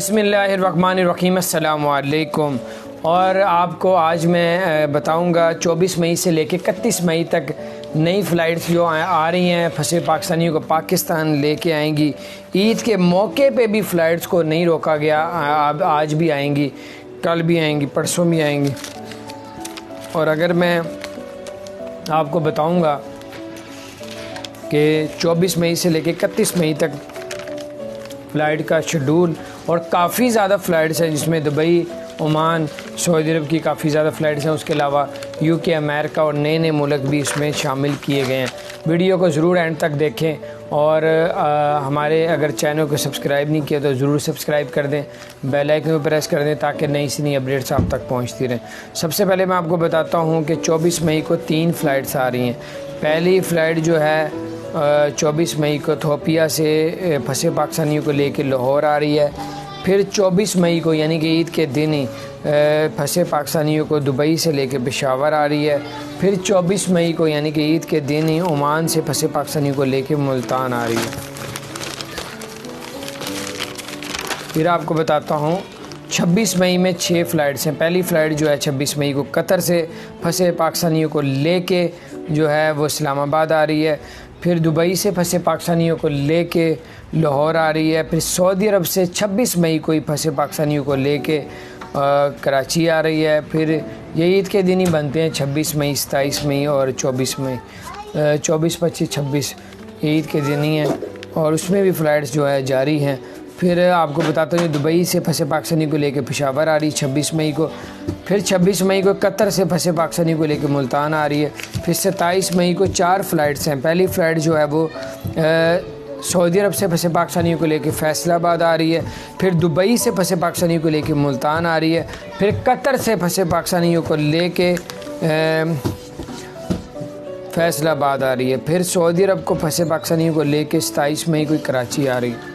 बिस्मिल्लाहिर्रहमानिर्रहीम अस्सलामु अलैकुम। और आपको आज मैं बताऊंगा 24 मई से लेकर 31 मई तक नई फ़्लाइट्स जो आ रही हैं, फंसे पाकिस्तानियों को पाकिस्तान लेके आएंगी। ईद के मौके पे भी फ़्लाइट्स को नहीं रोका गया, आज भी आएंगी, कल भी आएंगी, परसों भी आएंगी। और अगर मैं आपको बताऊंगा कि 24 मई से लेकर 31 मई तक फ़्लाइट का शेड्यूल, और काफ़ी ज़्यादा फ़्लाइट्स हैं जिसमें दुबई, ओमान, सऊदी अरब की काफ़ी ज़्यादा फ़्लाइट्स हैं। उसके अलावा यूके, अमेरिका और नए नए मुल्क भी इसमें शामिल किए गए हैं। वीडियो को ज़रूर एंड तक देखें और हमारे अगर चैनल को सब्सक्राइब नहीं किया तो ज़रूर सब्सक्राइब कर दें, बेल आइकन को प्रेस कर दें ताकि नई से नई अपडेट्स आप तक पहुंचती रहें। सबसे पहले मैं आपको बताता हूं कि 24 मई को 3 फ़्लाइट्स आ रही हैं। पहली फ़्लाइट जो है 24 मई को इथियोपिया से फंसे पाकिस्तानियों को लेकर लाहौर आ रही है। फिर 24 मई को यानी कि ईद के दिन ही फंसे पाकिस्तानियों को दुबई से लेकर पेशावर आ रही है। फिर 24 मई को यानी कि ईद के दिन ही ओमान से फंसे पाकिस्तानियों को लेकर मुल्तान आ रही है। फिर आपको बताता हूँ 26 मई में 6 फ़्लाइट्स हैं। पहली फ़्लाइट जो है 26 मई को कतर से फंसे पाकिस्तानियों को लेके जो है वो इस्लामाबाद आ रही है। फिर दुबई से फंसे पाकिस्तानियों को लेके लाहौर आ रही है। फिर सऊदी अरब से 26 मई को ही फंसे पाकिस्तानियों को लेके कराची आ रही है। फिर ये ईद के दिन ही बनते हैं 26 मई, 27 मई और 24 मई। 24, 25, 26 ईद के दिन ही हैं और उसमें भी फ़्लाइट्स जो है जारी हैं। फिर आपको बताता हूँ दुबई से फंसे पाकिस्तानी को लेकर पेशावर आ रही है 26 मई को। फिर 26 मई को कतर से फंसे पाकिस्तानी को लेकर मुल्तान आ रही है। फिर 27 मई को 4 फ़्लाइट्स हैं। पहली फ़्लाइट जो है वो सऊदी अरब से फंसे पाकिस्तानियों को लेकर फैसलाबाद आ रही है। फिर दुबई से फंसे पाकिस्तानियों को लेकर मुल्तान आ रही है। फिर कतर से फंसे पाकिस्तानियों को लेकर फैसलाबाद आ रही है। फिर सऊदी अरब को फंसे पाकिस्तानियों को लेकर 27 मई को कराची आ रही है।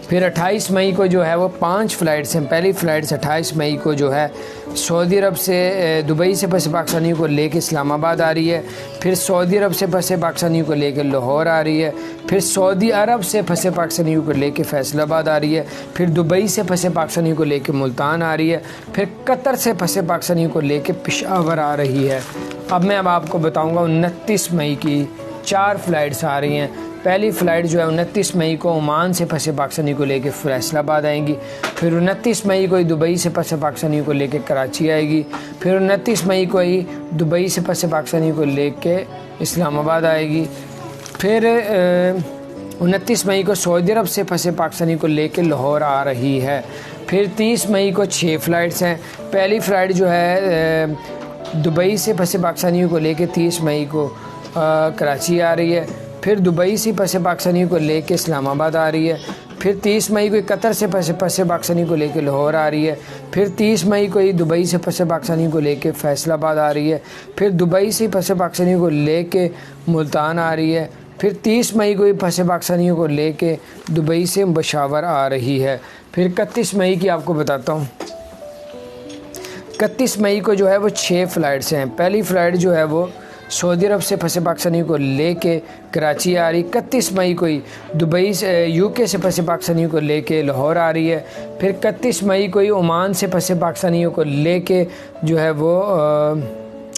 फिर 28 मई को जो है वो 5 फ़्लाइट्स हैं। पहली फ़्लाइट 28 मई को जो है सऊदी अरब से दुबई से फंसे पाकिस्तानियों को लेकर इस्लामाबाद आ रही है। फिर सऊदी अरब से फंसे पाकिस्तानियों को लेकर लाहौर आ रही है। फिर सऊदी अरब से फंसे पाकिस्तानियों को लेकर फैसलाबाद आ रही है। फिर दुबई से फंसे पाकिस्तानियों को लेकर मुल्तान आ रही है। फिर कतर से फंसे पाकिस्तानियों को लेकर पेशावर आ रही है। अब मैं आपको बताऊँगा 29 मई की 4 फ़्लाइट्स आ रही हैं। पहली फ़्लाइट जो है 29 मई को ओमान से फंसे पाकिस्तानी को लेकर फैसलाबाद आएंगी। फिर 29 मई को ही दुबई से फंसे पाकिस्तानी को लेकर कराची आएगी। फिर 29 मई को ही दुबई से फंसे पाकिस्तानी को लेकर इस्लामाबाद आएगी। फिर 29 मई को सऊदी अरब से फंसे पाकिस्तानी को लेकर लाहौर आ रही है। फिर 30 मई को 6 फ़्लाइट्स हैं। पहली फ़्लाइट जो है दुबई से फंसे पाकिस्तानियों को लेकर 30 मई को कराची आ रही है। फिर दुबई से फंसे पाकिस्तानियों को लेकर इस्लामाबाद आ रही है। फिर 30 मई को कतर से फंसे पाकिस्तानी को लेकर लाहौर आ रही है। फिर 30 मई को ही दुबई से फंसे पाकिस्तानी को लेकर फैसलाबाद आ रही है। फिर दुबई से फंसे पाकिस्तानी को लेकर मुल्तान आ रही है। फिर 30 मई को ही फंसे पाकिस्तानियों को लेकर दुबई से पेशावर आ रही है। फिर 31 मई की आपको बताता हूँ। 31 मई को जो है वो 6 फ़्लाइट्स हैं। पहली फ़्लाइट जो है वो सऊदी अरब से फंसे पाकिस्तानियों को लेके कराची आ रही। 31 मई को ही दुबई से यूके से फंसे पाकिस्तानियों को लेके लाहौर आ रही है। फिर 31 मई को ही ओमान से फंसे पाकिस्तानियों को लेके जो है वो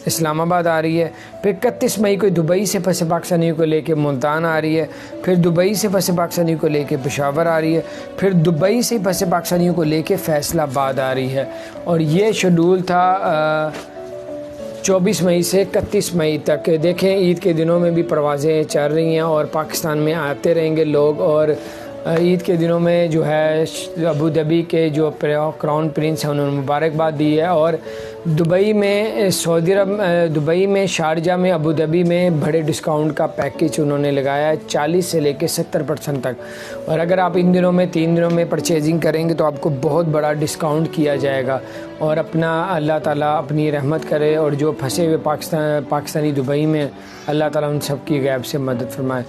इस्लामाबाद आ रही है। फिर 31 मई को दुबई से फंसे पाकिस्तानियों को लेके मुल्तान आ रही है। फिर दुबई से फंसे पाकिस्तानियों को लेके पेशावर आ रही है। फिर दुबई से फंसे पाकिस्तानियों को लेके फैसलाबाद आ रही है। और ये शेड्यूल था 24 मई से 31 मई तक। देखें ईद के दिनों में भी परवाज़ें चल रही हैं और पाकिस्तान में आते रहेंगे लोग। और ईद के दिनों में जो है अबू धाबी के जो क्राउन प्रिंस हैं उन्होंने मुबारकबाद दी है। और दुबई में सऊदी अरब, दुबई में, शारजा में, अबू धाबी में बड़े डिस्काउंट का पैकेज उन्होंने लगाया है 40 से लेकर 70% तक। और अगर आप इन दिनों में 3 दिनों में परचेजिंग करेंगे तो आपको बहुत बड़ा डिस्काउंट किया जाएगा। और अपना अल्लाह ताला अपनी रहमत करे और जो फंसे हुए पाकिस्तानी दुबई में अल्लाह ताला उन सब की गैब से मदद फरमाए।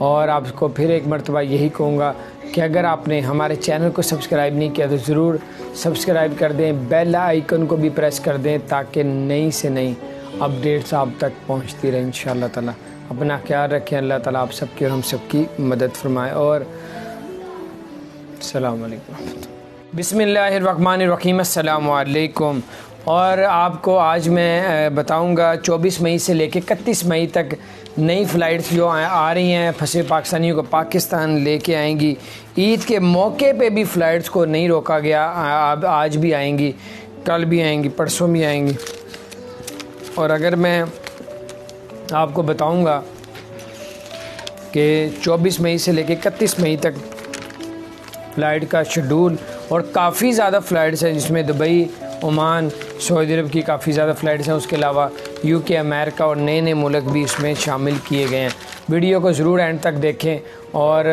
और आपको फिर एक मरतबा यही कहूँगा कि अगर आपने हमारे चैनल को सब्सक्राइब नहीं किया तो ज़रूर सब्सक्राइब कर दें, बेल आइकन को भी प्रेस कर दें ताकि नई से नई अपडेट्स आप तक पहुँचती रहे इंशाअल्लाह ताला। अपना ख्याल रखें। अल्लाह ताला आप सबकी और हम सबकी मदद फरमाए। और अस्सलाम वालेकुम। बिस्मिल्लाहिर्रहमानिर्रहीम। अस्सलाम वालेकुम। और आपको आज मैं बताऊंगा 24 मई से लेकर 31 मई तक नई फ़्लाइट्स जो आ रही हैं, फंसे पाकिस्तानियों को पाकिस्तान लेके आएंगी। ईद के मौके पे भी फ़्लाइट्स को नहीं रोका गया, अब आज भी आएंगी, कल भी आएंगी, परसों भी आएंगी। और अगर मैं आपको बताऊंगा कि 24 मई से लेकर 31 मई तक फ़्लाइट का शेड्यूल, और काफ़ी ज़्यादा फ़्लाइट्स हैं जिसमें दुबई, ओमान, सऊदी अरब की काफ़ी ज़्यादा फ़्लाइट्स हैं। उसके अलावा यूके, अमेरिका और नए नए मुल्क भी इसमें शामिल किए गए हैं। वीडियो को ज़रूर एंड तक देखें और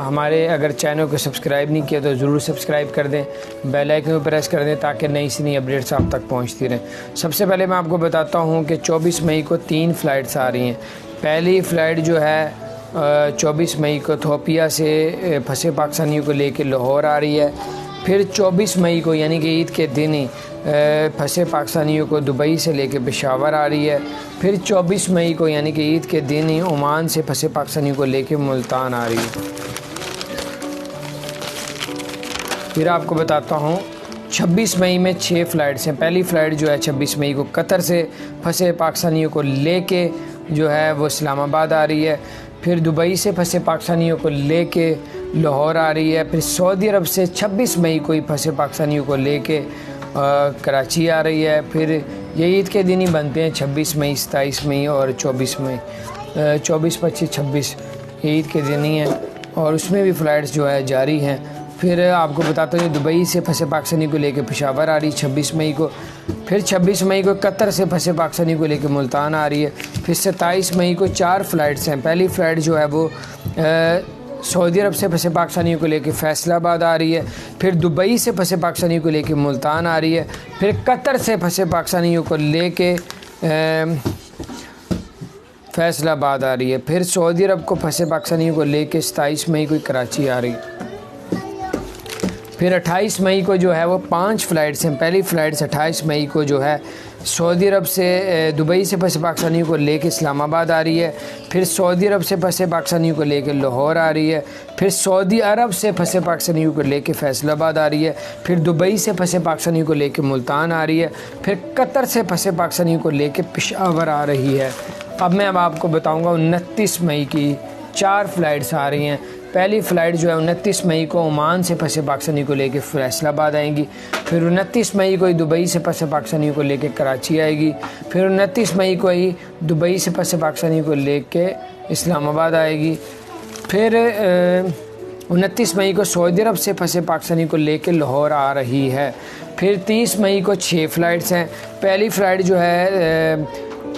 हमारे अगर चैनल को सब्सक्राइब नहीं किया तो ज़रूर सब्सक्राइब कर दें, बेल आइकन को प्रेस कर दें ताकि नई से नई अपडेट्स आप तक पहुंचती रहें। सबसे पहले मैं आपको बताता हूं कि 24 मई को 3 फ़्लाइट्स आ रही हैं। पहली फ़्लाइट जो है 24 मई को इथियोपिया से फंसे पाकिस्तानियों को लेकर लाहौर आ रही है। फिर 24 मई को यानी कि ईद के दिन ही फंसे पाकिस्तानियों को दुबई से लेकर पेशावर आ रही है। फिर 24 मई को यानी कि ईद के दिन ही ओमान से फंसे पाकिस्तानियों को लेकर मुल्तान आ रही है। फिर आपको बताता हूँ 26 मई में 6 फ़्लाइट्स हैं। पहली फ़्लाइट जो है 26 मई को कतर से फंसे पाकिस्तानियों को लेके जो है वो इस्लामाबाद आ रही है। फिर दुबई से फंसे पाकिस्तानियों को लेके लाहौर आ रही है। फिर सऊदी अरब से 26 मई को ही फंसे पाकिस्तानियों को लेके कराची आ रही है। फिर ये ईद के दिन ही बनते हैं 26 मई, 27 मई और 24 मई, 24, 25, 26 ईद के दिन ही हैं और उसमें भी फ़्लाइट्स जो है जारी हैं। फिर आपको बताता हूँ दुबई से फंसे पाकिस्तानी को लेकर पेशावर आ रही है 26 मई को। फिर 26 मई को कतर से फंसे पाकिस्तानी को लेकर मुल्तान आ रही है। फिर 27 मई को 4 फ़्लाइट्स हैं। पहली फ़्लाइट जो है वो सऊदी अरब से फंसे पाकिस्तानियों को लेकर फैसलाबाद आ रही है। फिर दुबई से फंसे पाकिस्तानियों को लेकर मुल्तान आ रही है। फिर कतर से फंसे पाकिस्तानियों को लेके फैसलाबाद आ रही है। फिर सऊदी अरब को फंसे पाकिस्तानियों को लेके 27 मई को कराची आ रही है। फिर 28 मई को जो है वो 5 फ़्लाइट्स हैं। पहली फ़्लाइट्स 28 मई को जो है सऊदी अरब से दुबई से फंसे पाकिस्तानियों को लेके इस्लामाबाद आ रही है। फिर सऊदी अरब से फंसे पाकिस्तानियों को लेके लाहौर आ रही है। फिर सऊदी अरब से फंसे पाकिस्तानियों को लेके फैसलाबाद आ रही है। फिर दुबई से फंसे पाकिस्तानियों को लेके मुल्तान आ रही है। फिर कतर से फंसे पाकिस्तानियों को लेके पेशावर आ रही है। अब मैं आपको बताऊँगा 29 मई की 4 फ़्लाइट्स आ रही हैं। पहली फ़्लाइट जो है 29 मई को ओमान से फंसे पाकिस्तानी को लेकर फैसलाबाद आएंगी। फिर 29 मई को ही दुबई से फंसे पाकिस्तानी को लेकर कराची आएगी। फिर 29 मई को ही दुबई से फंसे पाकिस्तानी को लेकर इस्लामाबाद आएगी। फिर 29 मई को सऊदी अरब से फंसे पाकिस्तानी को लेकर लाहौर आ रही है। फिर 30 मई को 6 फ़्लाइट्स हैं। पहली फ़्लाइट जो है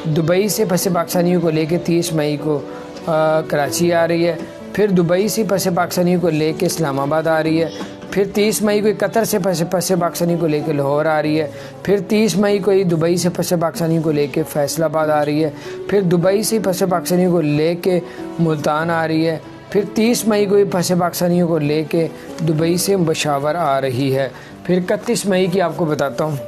दुबई से फंसे पाकिस्तानियों को लेकर 30 मई को कराची आ रही है। फिर दुबई से फंसे पाकिस्तानियों को लेके इस्लामाबाद आ रही है। फिर 30 मई को कतर से फंसे पाकिस्तानियों को लेके लाहौर आ रही है। फिर 30 मई को ही दुबई से फंसे पाकिस्तानियों को लेके फैसलाबाद आ रही है। फिर दुबई से फंसे पाकिस्तानियों को लेके मुल्तान आ रही है। फिर 30 मई को ही फंसे पाकिस्तानियों को लेके दुबई से पेशावर आ रही है। फिर 31 मई की आपको बताता हूँ।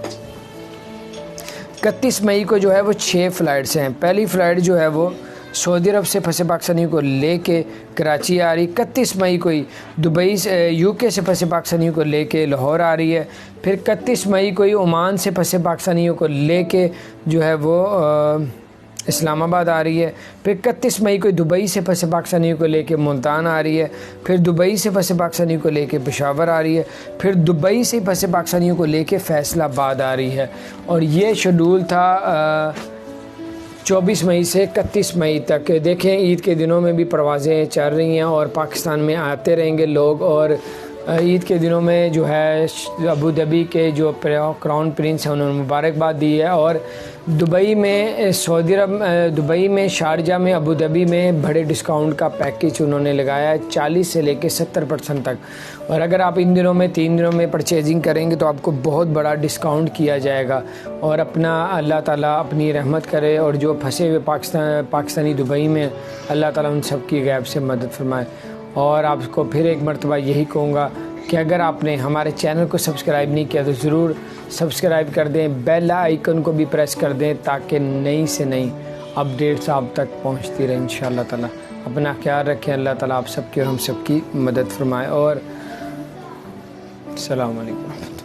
31 मई को जो है वो 6 फ़्लाइट्स हैं। पहली फ़्लाइट जो है वो सऊदी अरब से फंसे पाकिस्तानियों को लेके कराची आ रही। 31 मई को ही दुबई से यूके से फंसे पाकिस्तानियों को लेके लाहौर आ रही है। फिर 31 मई को ही ओमान से फंसे पाकिस्तानियों को लेके जो है वो इस्लामाबाद आ रही है। फिर 31 मई को दुबई से फंसे पाकिस्तानियों को लेके मुल्तान आ रही है। फिर दुबई से फंसे पाकिस्तानियों को लेके पेशावर आ रही है। फिर दुबई से फंसे पाकिस्तानियों को लेके फैसलाबाद आ रही है। और ये शेड्यूल था 24 मई से 31 मई तक। देखें ईद के दिनों में भी परवाज़ें चल रही हैं और पाकिस्तान में आते रहेंगे लोग। और ईद के दिनों में जो है अबू धाबी के जो क्राउन प्रिंस हैं उन्होंने मुबारकबाद दी है। और दुबई में सऊदी अरब, दुबई में, शारजा में, अबू धाबी में बड़े डिस्काउंट का पैकेज उन्होंने लगाया है 40 से लेकर 70% तक। और अगर आप इन दिनों में 3 दिनों में परचेजिंग करेंगे तो आपको बहुत बड़ा डिस्काउंट किया जाएगा। और अपना अल्लाह ताला अपनी रहमत करे और जो फंसे हुए पाकिस्तानी दुबई में अल्लाह ताला उन सब की गैब से मदद फरमाए। और आपको फिर एक मरतबा यही कहूँगा कि अगर आपने हमारे चैनल को सब्सक्राइब नहीं किया तो ज़रूर सब्सक्राइब कर दें, बेल आइकन को भी प्रेस कर दें ताकि नई से नई अपडेट्स आप तक पहुंचती रहे इंशाअल्लाह ताला। अपना ख्याल रखें। अल्लाह ताला आप सबकी और हम सबकी मदद फरमाए। और अस्सलाम वालेकुम।